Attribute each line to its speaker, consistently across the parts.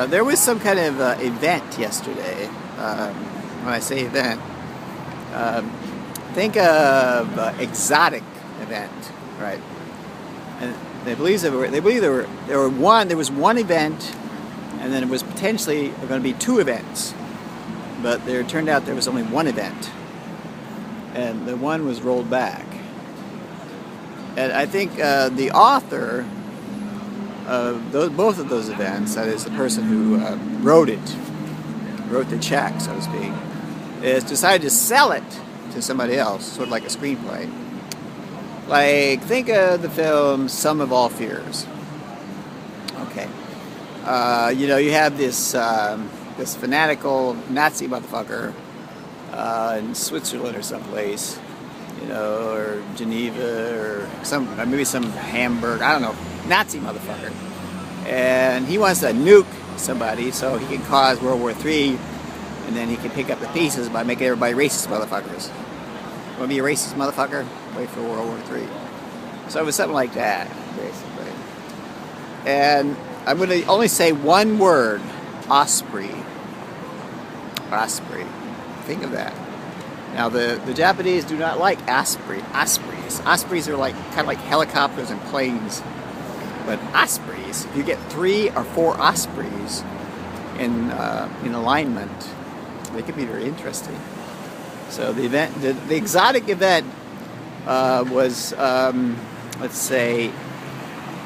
Speaker 1: There was some kind of event yesterday. When I say event, think of exotic event, right? And they believe there was one event, and then it was potentially going to be two events, but there turned out there was only one event, and the one was rolled back. And I think the author of both of those events, that is the person who wrote the check, so to speak, is decided to sell it to somebody else, sort of like a screenplay. Like, think of the film Sum of All Fears. Okay. You have this fanatical Nazi motherfucker in Switzerland or someplace, or Geneva or maybe some Hamburg, I don't know, Nazi motherfucker. And he wants to nuke somebody so he can cause World War III, and then he can pick up the pieces by making everybody racist motherfuckers. Want to be a racist motherfucker? Wait for World War III. So it was something like that, basically. And I'm going to only say one word: Osprey. Osprey. Think of that. Now the Japanese do not like ospreys. Ospreys are kind of like helicopters and planes. But ospreys, if you get 3 or 4 ospreys in alignment, they could be very interesting. So the event, the exotic event, was let's say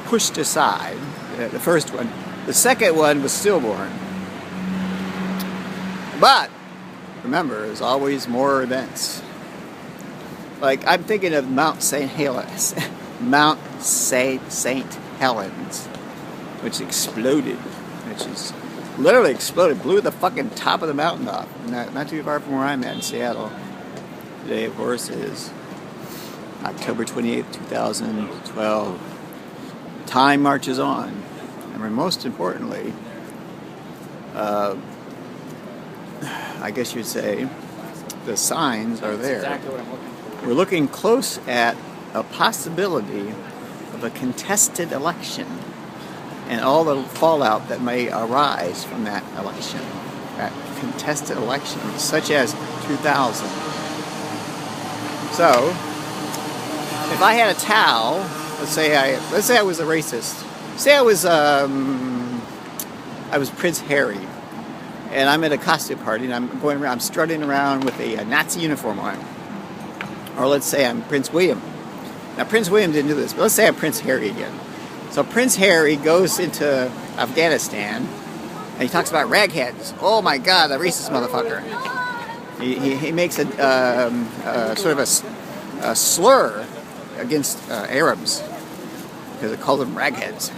Speaker 1: pushed aside. The first one. The second one was stillborn. But remember, there's always more events. Like, I'm thinking of Mount St. Helens, which exploded, which is literally exploded, blew the fucking top of the mountain off. Not too far from where I'm at in Seattle. Today, of course, is October 28th, 2012. Time marches on. And most importantly, I guess you'd say, the signs are there.
Speaker 2: That's exactly what I'm looking for.
Speaker 1: We're looking close at a possibility of a contested election and all the fallout that may arise from that election, that contested election, such as 2000. So, if I had a towel, let's say I was a racist. Say I was Prince Harry, and I'm at a costume party, and I'm strutting around with a Nazi uniform on. Or let's say I'm Prince William. Now, Prince William didn't do this, but let's say I'm Prince Harry again. So Prince Harry goes into Afghanistan, and he talks about ragheads. Oh my God, the racist motherfucker. He makes a sort of a slur against Arabs because it called them ragheads.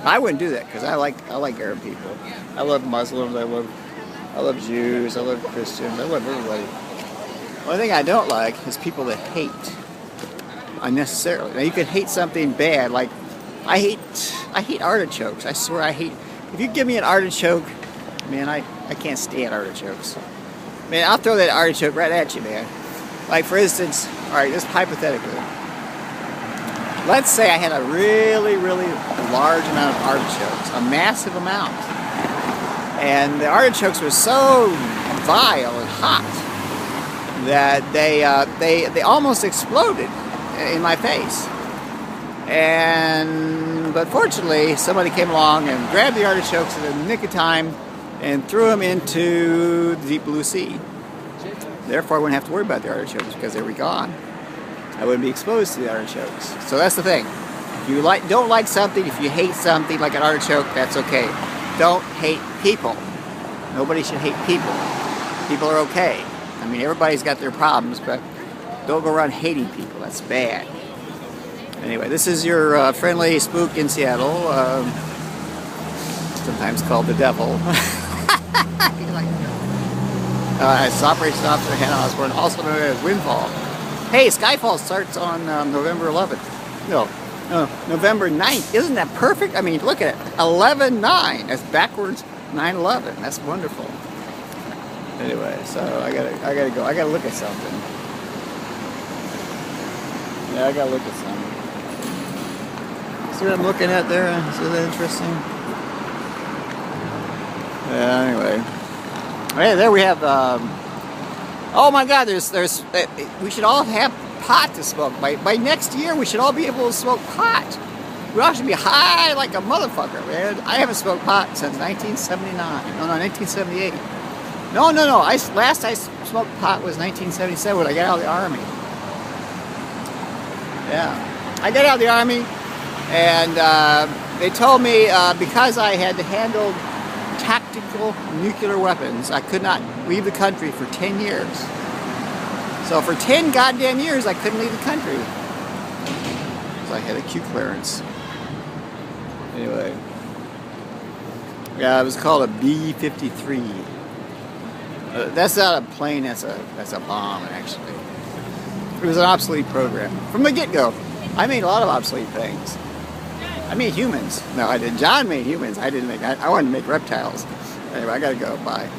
Speaker 1: I wouldn't do that because I like Arab people. I love Muslims. I love Jews. I love Christians. I love everybody. The only thing I don't like is people that hate unnecessarily. Now, you can hate something bad, like I hate artichokes. I swear I hate. If you give me an artichoke, man, I can't stand artichokes. Man, I'll throw that artichoke right at you, man. Like, for instance, all right, just hypothetically, let's say I had a really, really large amount of artichokes, a massive amount, and the artichokes were so vile and hot that they almost exploded in my face. But fortunately, somebody came along and grabbed the artichokes in the nick of time and threw them into the deep blue sea. Therefore, I wouldn't have to worry about the artichokes because they were gone. I wouldn't be exposed to the artichokes. So that's the thing. If you don't like something, if you hate something like an artichoke, that's okay. Don't hate people. Nobody should hate people. People are okay. I mean, everybody's got their problems, but don't go around hating people. That's bad. Anyway, this is your friendly spook in Seattle, sometimes called the devil. It's Operation Officer Hannah Osborne, also known as Windfall. Hey, Skyfall starts on November 11th. No, November 9th. Isn't that perfect? I mean, look at it. 11/9. That's backwards 9/11. That's wonderful. Anyway, so I gotta go. I gotta look at something. Yeah, I gotta look at something. See what I'm looking at there? Is that interesting? Anyway, hey, there we have. Oh my God! There's. We should all have pot to smoke. By next year, we should all be able to smoke pot. We all should be high like a motherfucker, man. I haven't smoked pot since 1979. No, 1978. No. Last I smoked pot was 1977 when I got out of the Army. Yeah, I got out of the Army, and they told me because I had handled tactical nuclear weapons, I could not leave the country for 10 years. So for 10 goddamn years, I couldn't leave the country. So I had a Q clearance. Anyway. Yeah, it was called a B-53. That's not a plane, that's a bomb, actually. It was an obsolete program. From the get-go. I made a lot of obsolete things. I made humans. No, I did. John made humans. I didn't make. I wanted to make reptiles. Anyway, I gotta go. Bye.